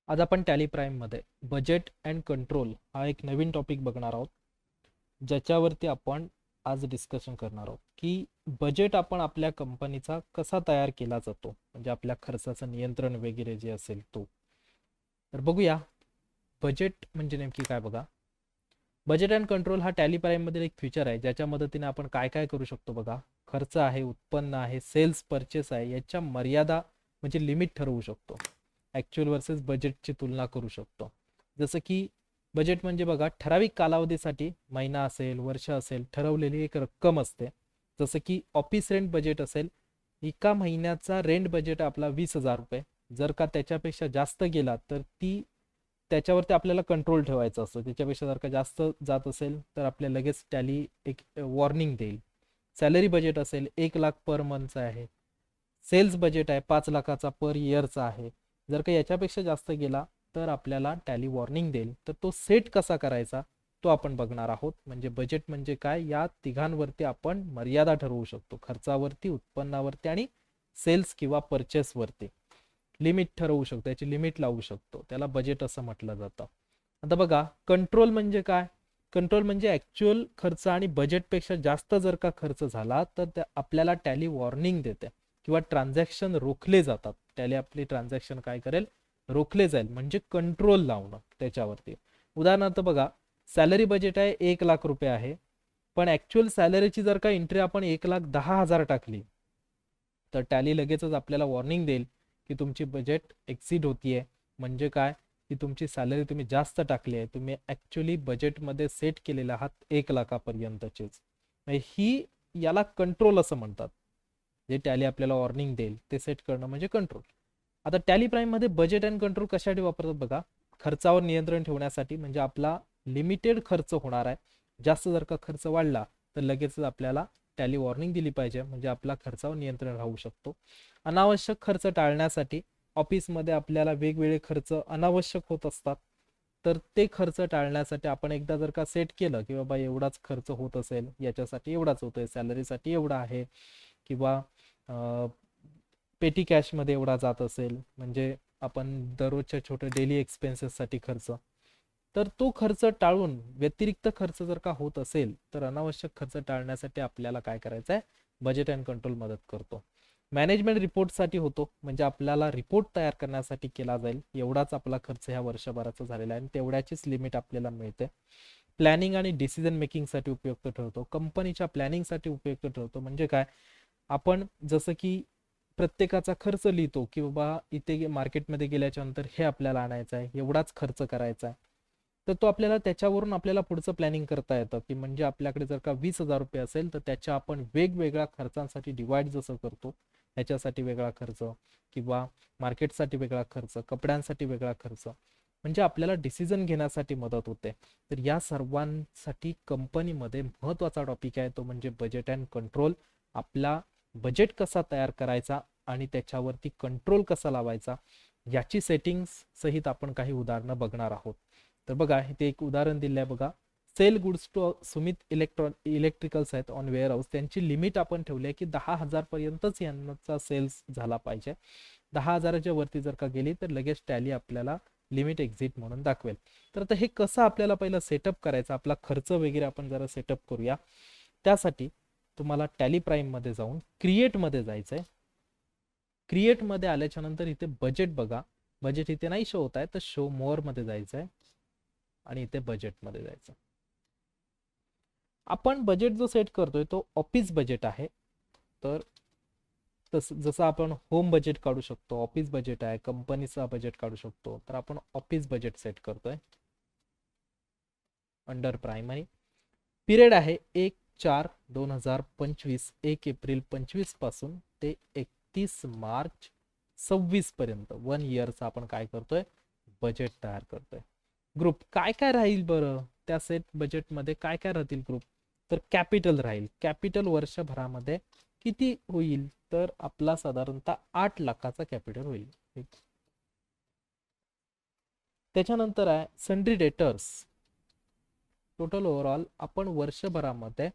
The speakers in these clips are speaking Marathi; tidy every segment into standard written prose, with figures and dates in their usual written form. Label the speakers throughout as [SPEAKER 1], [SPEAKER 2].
[SPEAKER 1] आज आपण टॅली प्राईम मध्ये बजेट अँड कंट्रोल हा एक नवीन टॉपिक बघणार आहोत, ज्याच्यावरती आपण आज डिस्कशन करणार आहोत की बजेट आपण आपल्या कंपनीचा कसा तयार केला जातो, म्हणजे आपल्या खर्चाचं नियंत्रण वगैरे जे असेल तो. तर बघूया बजेट म्हणजे नेमकी काय. बघा, बजेट अँड कंट्रोल हा टॅली प्राईम मधील एक फीचर आहे, ज्याच्या मदतीने आपण काय काय करू शकतो. बघा, खर्च आहे, उत्पन्न आहे, सेल्स परचेस आहे, याच्या मर्यादा म्हणजे लिमिट ठरवू शकतो. ॲक्च्युअल वर्सेस बजेटची तुलना करू शकतो. जसं की बजेट म्हणजे बघा, ठराविक कालावधीसाठी महिना असेल, वर्ष असेल, ठरवलेली एक रक्कम असते. जसं की ऑफिस रेंट बजेट असेल, एका महिन्याचा रेंट बजेट आपला 20,000 रुपये. जर का त्याच्यापेक्षा जास्त गेला तर त्याच्यावरती आपल्याला कंट्रोल ठेवायचा असतो. त्याच्यापेक्षा जर का जास्त जात असेल तर आपल्याला लगेच टॅली एक वॉर्निंग देईल. सॅलरी बजेट असेल 1 लाख पर मंथचा आहे. सेल्स बजेट आहे 5 लाखाचा पर इयरचा आहे. जर का याच्यापेक्षा जास्त गेला तर आपल्याला टॅली वॉर्निंग देईल. तर तो सेट कसा करायचा तो आपण बघणार आहोत. म्हणजे बजेट म्हणजे काय, या तिघांवरती आपण मर्यादा ठरवू शकतो. खर्चावरती, उत्पन्नावरती आणि सेल्स किंवा परचेसवरती लिमिट ठरवू शकतो, याची लिमिट लावू शकतो. त्याला बजेट असं म्हटलं जातं. आता बघा, कंट्रोल म्हणजे काय. कंट्रोल म्हणजे ॲक्च्युअल खर्च आणि बजेटपेक्षा जास्त जर का खर्च झाला तर आपल्याला टॅली वॉर्निंग देते किंवा ट्रान्झॅक्शन रोखले जातात. टॅली आपली ट्रान्झॅक्शन काय करेल, रोखले जाईल, म्हणजे कंट्रोल लावणं त्याच्यावरती. उदाहरणार्थ बघा, सॅलरी बजेट आहे 1 लाख रुपये आहे, पण ॲक्च्युअल सॅलरीची जर का एंट्री आपण 1,10,000 टाकली तर टॅली लगेचच आपल्याला वॉर्निंग देईल की तुमची बजेट एक्सीड होतीये. म्हणजे काय, की तुमची सॅलरी तुम्ही जास्त टाकली आहे, तुम्ही ॲक्च्युअली बजेटमध्ये सेट केलेला आहात 1 लाखापर्यंतचेच. ही याला कंट्रोल असं म्हणतात. जे टॅली आपल्याला वॉर्निंग देईल ते सेट करणं म्हणजे कंट्रोल. आता टॅली प्राईम मध्ये बजेट अँड कंट्रोल कशासाठी वापरतात बघा, खर्चावर नियंत्रण ठेवण्यासाठी. म्हणजे आपला लिमिटेड खर्च होणार आहे, जास्त जर का खर्च वाढला तर लगेचच आपल्याला टॅली वॉर्निंग दिली पाहिजे, म्हणजे आपला खर्चावर नियंत्रण राहू शकतो. अनावश्यक खर्च टाळण्यासाठी, ऑफिसमध्ये आपल्याला वेगवेगळे खर्च अनावश्यक होत असतात, तर ते खर्च टाळण्यासाठी आपण एकदा जर का सेट केलं की बाबा एवढाच खर्च होत असेल, याच्यासाठी एवढाच होतोय, सॅलरीसाठी एवढा आहे, किंवा पेटी कॅशमध्ये एवढा जात असेल, म्हणजे आपण दररोजच्या छोट्या डेली एक्सपेन्सेससाठी खर्च, तर तो खर्च टाळून व्यतिरिक्त खर्च जर का होत असेल तर अनावश्यक खर्च टाळण्यासाठी आपल्याला काय करायचं आहे, बजेट अँड कंट्रोल मदत करतो. मॅनेजमेंट रिपोर्टसाठी होतो, म्हणजे आपल्याला रिपोर्ट तयार करण्यासाठी केला जाईल एवढाच आपला खर्च ह्या वर्षभराचा झालेला आहे आणि तेवढ्याचीच लिमिट आपल्याला मिळते. प्लॅनिंग आणि डिसिजन मेकिंगसाठी उपयुक्त ठरतो, कंपनीच्या प्लॅनिंगसाठी उपयुक्त ठरतो. म्हणजे काय, आपण जसं की प्रत्येकाचा खर्च लिहितो की बाबा इथे मार्केटमध्ये गेल्याच्या नंतर हे आपल्याला आणायचं आहे, एवढाच खर्च करायचा आहे, तर तो आपल्याला त्याच्यावरून आपल्याला पुढचं प्लॅनिंग करता येतं. की म्हणजे आपल्याकडे जर का 20,000 रुपये असेल तर त्याच्या आपण वेगवेगळ्या खर्चांसाठी डिवाइड जसं करतो, ह्याच्यासाठी वेगळा खर्च, किंवा मार्केटसाठी वेगळा खर्च, कपड्यांसाठी वेगळा खर्च, म्हणजे आपल्याला डिसिजन घेण्यासाठी मदत होते. तर या सर्वांसाठी कंपनीमध्ये महत्त्वाचा टॉपिक आहे तो म्हणजे बजेट अँड कंट्रोल. आपला बजेट कसा तयार करायचा आणि त्याच्यावरती कंट्रोल कसा लावायचा, याची सेटिंग्स सहित आपण काही उदाहरणं बघणार आहोत. तर बघा, इथे एक उदाहरण दिलं आहे बघा. Sell goods to Sumit electricals आहेत ऑन वेअर हाऊस, त्यांची लिमिट आपण ठेवली आहे की 10,000 पर्यंतच यांचा सेल्स झाला पाहिजे. 10,000च्या वरती जर का गेली तर लगेच टॅली आपल्याला लिमिट एक्झिट म्हणून दाखवेल. तर आता हे कसं आपल्याला पहिलं सेटअप करायचं, आपला खर्च वगैरे आपण जरा सेटअप करूया. त्यासाठी तुम्हाला टॅली प्राईम मध्ये जाऊन क्रिएट मध्ये जायचंय. क्रिएट मध्ये आल्याच्या नंतर इथे बजेट बघा, बजेट इथे नाही शो होत आहे तर शो मोअर मध्ये जायचंय आणि इथे बजेट मध्ये जायचं. आपण बजेट जो सेट करतोय तो ऑफिस बजेट आहे. तर जसं आपण होम बजेट काढू शकतो, ऑफिस बजेट आहे, कंपनीचा बजेट काढू शकतो, तर आपण ऑफिस बजेट सेट करतोय अंडर प्राइमरी. पिरियड आहे 1/4/2025, 1 एप्रिल 25 पासून ते 31 मार्च 26 पर्यंत 1 इयरचा आपण काय करतोय, बजेट तयार करतोय. ग्रुप काय काय राहील बरं, त्या सेट बजेटमध्ये काय काय राहतील ग्रुप. तर कॅपिटल राहील. कॅपिटल वर्षभरामध्ये किती होईल, तर आपला साधारणतः 8 लाखाचा कॅपिटल होईल. त्याच्यानंतर आहे सन्ड्री डेटर्स. टोटल ओव्हरऑल आपण वर्षभरामध्ये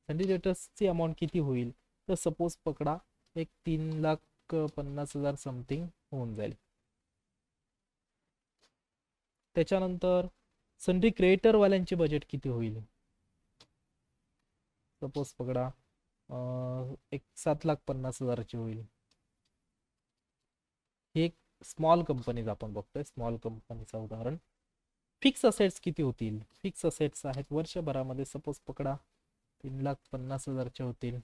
[SPEAKER 1] सन्ड्री डेटर्सची अमाऊंट किती होईल, तर सपोज पकडा एक 3,50,000 समथिंग होऊन जाईल. त्याच्यानंतर सनरी क्रिएटरवाल्यांचे बजेट किती होईल? सपोज पकडा एक 7,50,000ची होईल. हे एक स्मॉल कंपनीज आपण बघतोय, स्मॉल कंपनीचं उदाहरण. फिक्स असेट्स किती होतील? फिक्स असेट्स आहेत वर्षभरामध्ये सपोज पकडा 3,50,000चे होतील.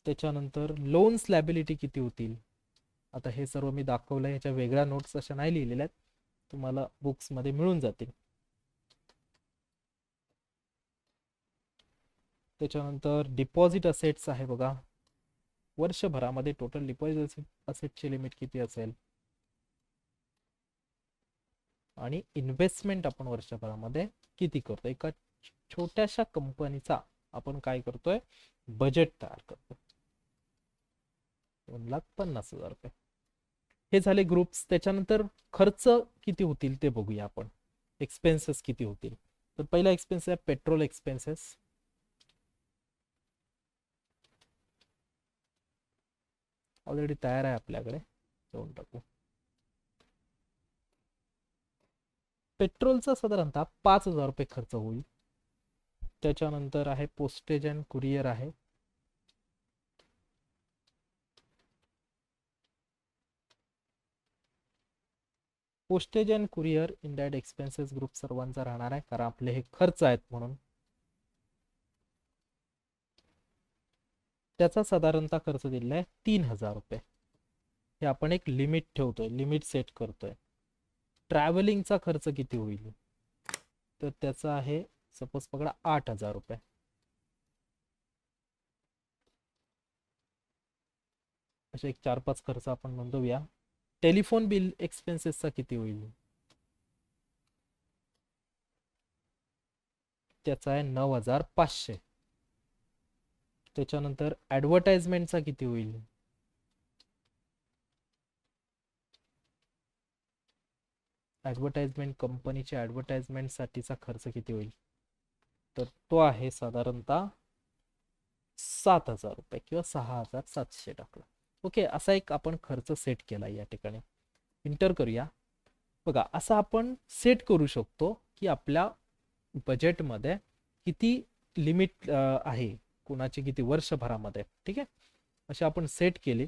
[SPEAKER 1] त्याच्यानंतर लोन्स लॅबिलिटी किती होतील? आता हे सर्व मी दाखवलं, ह्याच्या वेगळ्या नोट्स अशा नाही लिहिलेल्या आहेत, तुम्हाला बुक्समध्ये मिळून जातील. त्याच्यानंतर डिपॉझिट असेट्स आहे बघा, वर्षभरामध्ये टोटल डिपॉझिट असेटची लिमिट किती असेल? आणि इन्व्हेस्टमेंट आपण वर्षभरामध्ये किती करतो? एका छोट्याशा कंपनीचा आपण काय करतोय? बजेट तयार करतो. 2,50,000 हे झाले ग्रुप्स. त्याच्यानंतर खर्च किती होतील ते बघूया आपण. एक्सपेन्सेस किती होतील? तर पहिला एक्सपेन्स आहे पेट्रोल एक्सपेन्सेस. ऑलरेडी तयार आहे आपल्याकडे, देऊन टाकू. पेट्रोलचा साधारणतः 5,000 रुपये खर्च होईल. त्याच्यानंतर आहे पोस्टेज अँड कुरिअर आहे. Postage and courier indirect expenses group सर्वांचा राहणार आहे, कारण आपले हे खर्च आहेत म्हणून. त्याचा साधारणतः खर्च दिलेला आहे 3,000 रुपये. हे आपण एक लिमिट ठेवतोय, लिमिट सेट करतोय. ट्रॅव्हलिंगचा खर्च किती होईल? तर त्याचा आहे सपोज पकडा 8,000 रुपये. असे एक 4-5 खर्च आपण नोंदवूया. टेलिफोन बिल एक्सपेन्सेसचा किती होईल? त्याचा आहे 9,500. त्याच्यानंतर ऍडव्हर्टाइजमेंटचा किती होईल? ऍडव्हर्टाइजमेंट, कंपनीच्या ऍडव्हर्टाइजमेंट साठीचा खर्च किती होईल? तर तो आहे साधारणतः 7,000 रुपये किंवा 6,700 टाकला. ओके, असा एक आपण खर्च सेट केला. या ठिकाणी इंटर करूया. बघा, असा आपण सेट करू शकतो की आपल्या बजेटमध्ये किती लिमिट आहे, कुणाची किती वर्षभरामध्ये. ठीक आहे, असे आपण सेट केली.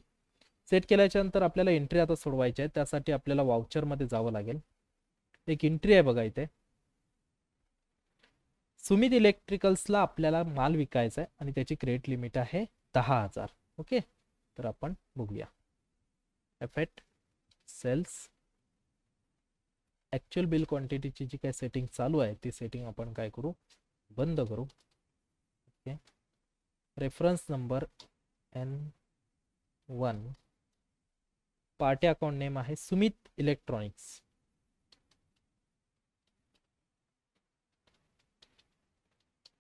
[SPEAKER 1] सेट केल्याच्या नंतर आपल्याला एंट्री आता सोडवायची आहे. त्यासाठी आपल्याला वाउचरमध्ये जावं लागेल. एक एंट्री आहे बघा इथे, सुमित इलेक्ट्रिकल्सला आपल्याला माल विकायचा आहे आणि त्याची क्रेडिट लिमिट आहे 10,000. ओके, तर आपण बघूया. एफेक्ट सेल्स ऍक्च्युअल बिल क्वांटिटीची जी काय सेटिंग चालू आहे ती सेटिंग आपण काय करू? बंद करू. Okay, reference number N1, party account name आहे सुमित इलेक्ट्रॉनिक्स.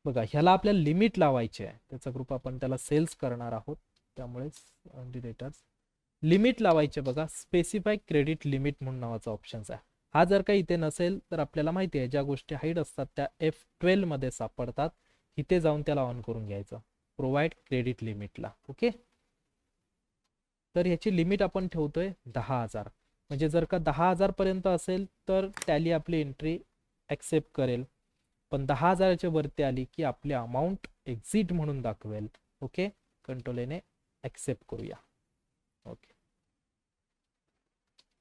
[SPEAKER 1] बघा, ह्याला आपल्याला लिमिट लावायची आहे. त्याचा ग्रुप आपण त्याला सेल्स करणार आहोत, त्यामुळे डेटाच लिमिट लावायचे. बघा, स्पेसिफाय क्रेडिट लिमिट म्हणून नावाचा ऑप्शन आहे. हा जर काही इथे नसेल तर आपल्याला माहिती आहे ज्या गोष्टी हाईड असतात त्या F12 मध्ये सापडतात. इथे जाऊन त्याला ऑन करून घ्यायचं, प्रोव्हाइड क्रेडिट लिमिटला. ओके, तर ह्याची लिमिट आपण ठेवतोय 10,000. म्हणजे जर का 10,000 पर्यंत असेल तर टॅली आपली एंट्री ऍक्सेप्ट करेल, पण 10,000च्या वरती आली की आपली अमाऊंट एक्झिट म्हणून दाखवेल. ओके, कंट्रोल ने ऍक्सेप्ट करूया. ओके,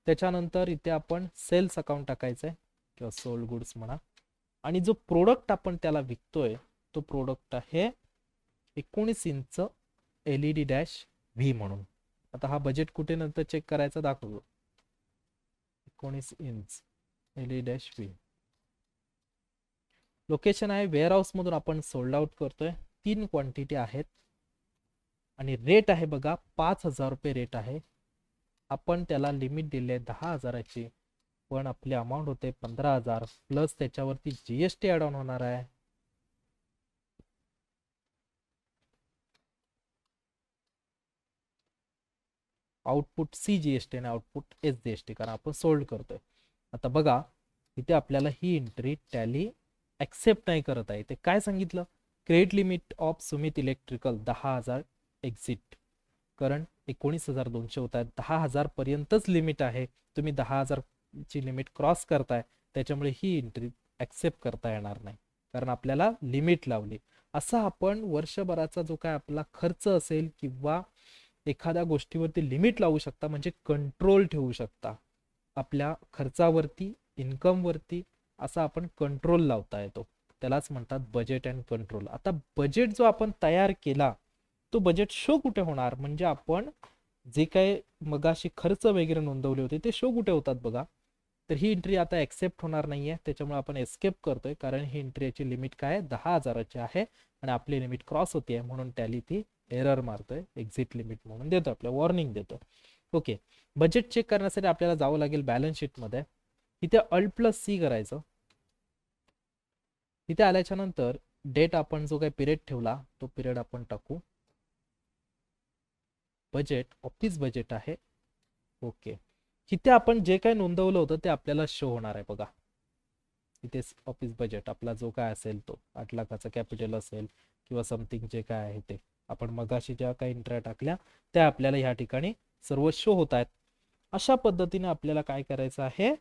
[SPEAKER 1] त्याच्यानंतर इथे आपण सेल्स अकाउंट टाकायचं आहे किंवा सोल्ड गुड्स म्हणा. आणि जो प्रोडक्ट आपण त्याला विकतोय तो प्रोडक्ट आहे 19 इंच LED-V म्हणून. आता हा बजेट कुठे नंतर चेक करायचा दाखवतो. 19 इंच LED-V लोकेशन आहे वेअरहाऊस मधून आपण सोल्ड आउट करतोय. 3 क्वांटिटी आहेत आणि रेट आहे बघा 5,000 रुपये रेट आहे. आपण त्याला लिमिट दिली आहे 10,000ची, पण आपली अमाऊंट होते 15,000 प्लस त्याच्यावरती GST ऍड ऑन होणार आहे. आउटपुट CGST आणि आउटपुट SGST, कारण आपण सोल्ड करतोय. आता बघा, इथे आपल्याला ही एंट्री टॅली ऍक्सेप्ट नाही करत आहे. ते काय सांगितलं? Credit limit of Sumit electrical 10,000 exit, कारण 19,200 होत आहेत. 10,000 पर्यंतच लिमिट आहे. तुम्ही 10,000 ची लिमिट क्रॉस करताय, त्याच्यामुळे ही एंट्री ॲक्सेप्ट करता येणार नाही, कारण आपल्याला लिमिट लावली. असा आपण वर्षभराचा जो काय आपला खर्च असेल किंवा एखाद्या गोष्टीवरती लिमिट लावू शकता, म्हणजे कंट्रोल ठेवू शकता आपल्या खर्चावरती, इन्कमवरती. असा आपण कंट्रोल लावता येतो, त्यालाच म्हणतात बजेट अँड कंट्रोल. आता बजेट जो आपण तयार केला, तो बजेट शो कुठे होणार, म्हणजे आपण जे काय मगाशी खर्च वगैरे नोंदवले होते ते शो कुठे होतात बघा. तर ही एंट्री आता ऍक्सेप्ट होणार नाहीये, त्याच्यामुळे आपण एस्केप करतोय, कारण ही एंट्रीची लिमिट काय 10,000ची आहे आणि आपली लिमिट क्रॉस होती आहे, म्हणून टॅली ती एरर मारतोय, एक्झिट लिमिट म्हणून देतो, आपल्या वॉर्निंग देतो. ओके, बजेट चेक करण्यासाठी आपल्याला जावं लागेल बॅलन्स शीटमध्ये. इथे Alt+C करायचं. इथे आल्याच्या नंतर डेट आपण जो काही पिरियड ठेवला तो पिरियड आपण टाकू. बजेट ऑफिस बजेट आहे. ओके, इथे आपण जे काही नोंदवलं होतं ते आपल्याला शो होणार आहे बघा. इथे ऑफिस बजेट आपला जो काय असेल तो 8 लाखाचा कॅपिटल असेल किंवा समथिंग जे काय आहे ते आपण मगाशी ज्या काही एंट्र्या टाकल्या त्या आपल्याला ह्या ठिकाणी सर्व शो होत आहेत. अशा पद्धतीने आपल्याला काय करायचं आहे,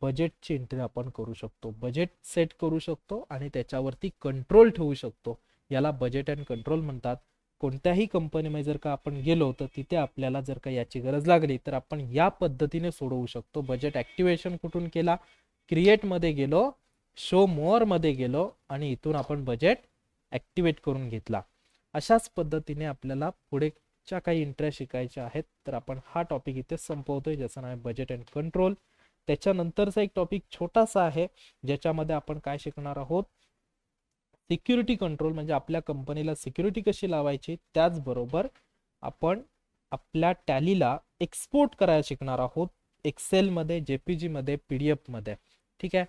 [SPEAKER 1] बजेटची एंट्री आपण करू शकतो, बजेट सेट करू शकतो आणि त्याच्यावरती कंट्रोल ठेवू शकतो. याला बजेट अँड कंट्रोल म्हणतात. कोणत्याही कंपनीमध्ये जर का आपण गेलो तर तिथे आपल्याला जर का याची गरज लागली तर आपण या पद्धतीने सोडवू शकतो. बजेट ऍक्टिव्हेशन कुठून केला, क्रिएट मध्ये गेलो, शो मोअर मध्ये गेलो आणि इथून आपण बजेट ऍक्टिव्हेट करून घेतला. अशाच पद्धतीने आपल्याला पुढेच्या काही एंट्र्या शिकायच्या आहेत. तर आपण हा टॉपिक इथे संपवतोय, ज्याचं नाव आहे बजेट अँड कंट्रोल. त्याच्यानंतरचा एक टॉपिक छोटासा आहे, ज्याच्यामध्ये आपण काय शिकणार आहोत, सिक्युरिटी कंट्रोल, म्हणजे आपल्या कंपनीला सिक्युरिटी कशी लावायची. त्याचबरोबर आपण आपल्या टॅलीला एक्सपोर्ट करायला शिकणार आहोत, एक्सेल मध्ये, जेपीजी मध्ये, पीडीएफ मध्ये. ठीक आहे,